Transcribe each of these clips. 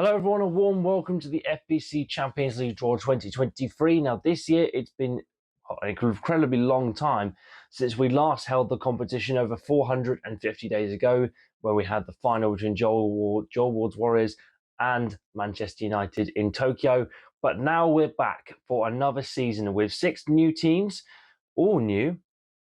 Hello everyone, a warm welcome to the FBC Champions League Draw 2023. Now this year it's been an incredibly long time since we last held the competition over 450 days ago, where we had the final between Joel Ward's Warriors and Manchester United in Tokyo. But now we're back for another season with 6 new teams, all new,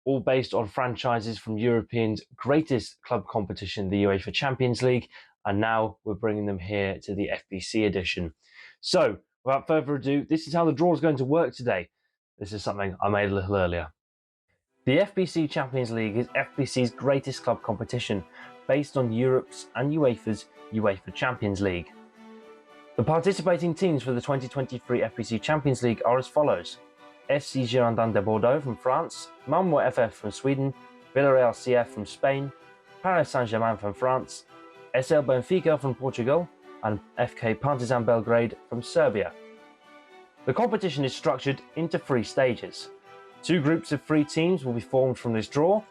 all based on franchises from Europe's greatest club competition, the UEFA Champions League. And now we're bringing them here to the FBC edition. So, without further ado, this is how the draw is going to work today. This is something I made a little earlier. The FBC Champions League is FBC's greatest club competition, based on Europe's and UEFA's UEFA Champions League. The participating teams for the 2023 FBC Champions League are as follows: FC Girondins de Bordeaux from France, Malmö FF from Sweden, Villarreal CF from Spain, Paris Saint-Germain from France, SL Benfica from Portugal, and FK Partizan Belgrade from Serbia. The competition is structured into 3 stages. 2 groups of 3 teams will be formed from this draw,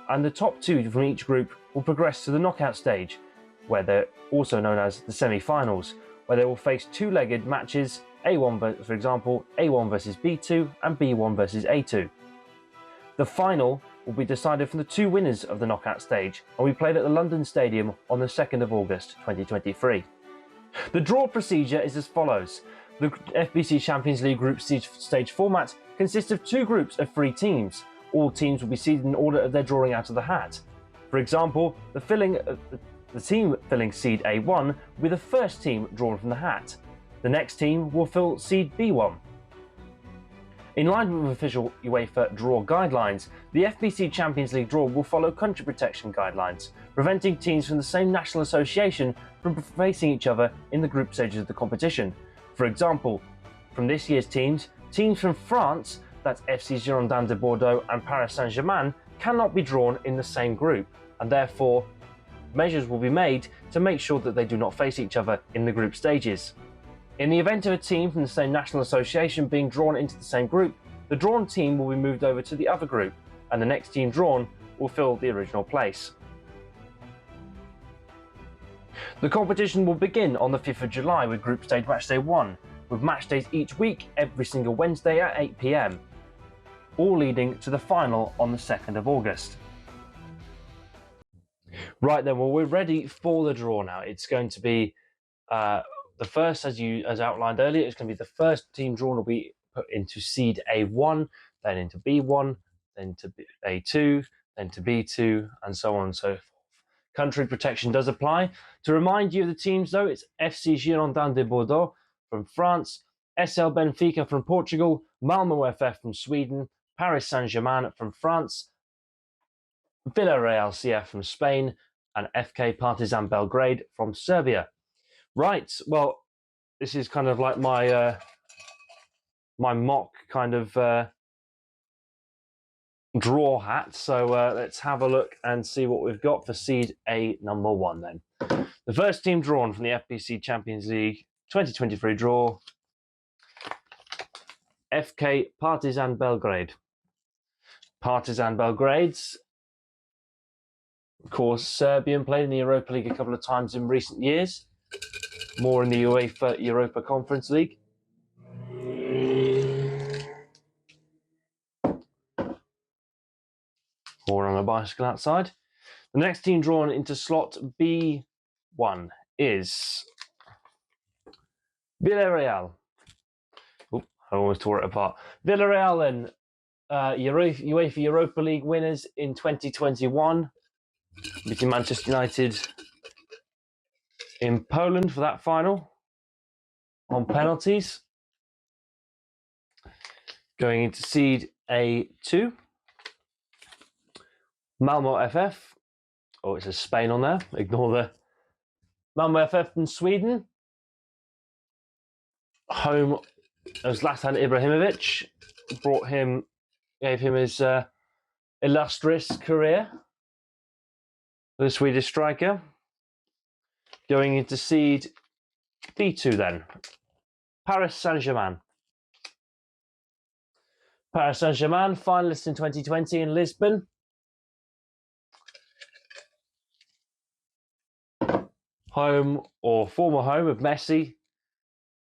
and the top 2 from each group will progress to the knockout stage, where they're also known as the semi-finals, where they will face 2-legged matches, A1 for example, A1 versus B2 and B1 versus A2. The final will be decided from the 2 winners of the knockout stage and will be played at the London Stadium on the 2nd of August 2023. The draw procedure is as follows. The FBC Champions League group stage format consists of 2 groups of 3 teams. All teams will be seeded in order of their drawing out of the hat. For example, the team filling seed A1 will be the first team drawn from the hat. The next team will fill seed B1. In line with official UEFA draw guidelines, the FBC Champions League draw will follow country protection guidelines, preventing teams from the same national association from facing each other in the group stages of the competition. For example, from this year's teams from France, that's FC Girondins de Bordeaux and Paris Saint-Germain, cannot be drawn in the same group, and therefore measures will be made to make sure that they do not face each other in the group stages. In the event of a team from the same national association being drawn into the same group, the drawn team will be moved over to the other group, and the next team drawn will fill the original place. The competition will begin on the 5th of July with Group Stage Matchday 1, with match days each week every single Wednesday at 8 PM, all leading to the final on the 2nd of August. Right then, well, we're ready for the draw now. It's going to be the first, as outlined earlier, it's going to be the first team drawn will be put into seed A1, then into B1, then to A2, then to B2, and so on and so forth. Country protection does apply. To remind you of the teams, though, it's FC Girondins de Bordeaux from France, SL Benfica from Portugal, Malmö FF from Sweden, Paris Saint-Germain from France, Villarreal CF from Spain, and FK Partizan Belgrade from Serbia. Right, well, this is kind of like my my mock kind of draw hat. So let's have a look and see what we've got for seed A number 1 then. The first team drawn from the FBC Champions League 2023 draw, FK Partizan Belgrade. Partizan Belgrade's, of course, Serbian, played in the Europa League a couple of times in recent years. More in the UEFA Europa Conference League. More on a bicycle outside. The next team drawn into slot B1 is Villarreal. Oop, I almost tore it apart. Villarreal then, UEFA Europa League winners in 2021, beating Manchester United in Poland for that final on penalties. Going into seed A2, Malmö FF. Oh, it says Spain on there. Ignore the Malmö FF from Sweden. Home of Zlatan Ibrahimovic. Gave him his illustrious career. The Swedish striker. Going into seed B2 then, Paris Saint-Germain. Paris Saint-Germain, finalists in 2020 in Lisbon. home or former home of Messi,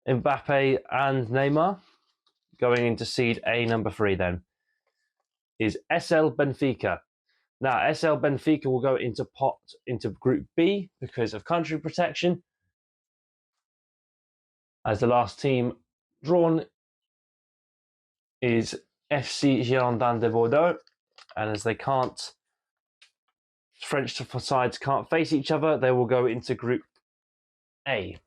Mbappe and Neymar. Going into seed A number 3 then is SL Benfica. Now, SL Benfica will go into Group B because of country protection, as the last team drawn is FC Girondins de Bordeaux, and as French sides can't face each other, they will go into Group A.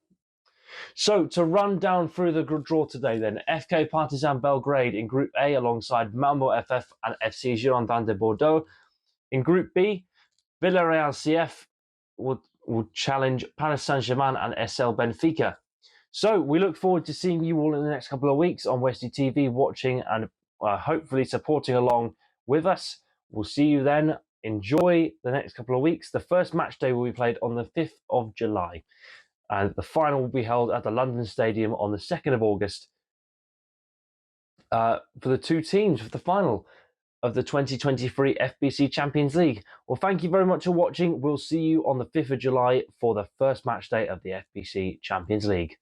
So, to run down through the draw today then, FK Partizan Belgrade in Group A alongside Malmo FF and FC Girondins de Bordeaux. In Group B, Villarreal CF will challenge Paris Saint-Germain and SL Benfica. So we look forward to seeing you all in the next couple of weeks on Westie TV, watching and hopefully supporting along with us. We'll see you then. Enjoy the next couple of weeks. The first match day will be played on the 5th of July. And the final will be held at the London Stadium on the 2nd of August for the two teams for the final of the 2023 FBC Champions League. Well, thank you very much for watching. We'll see you on the 5th of July for the first match day of the FBC Champions League.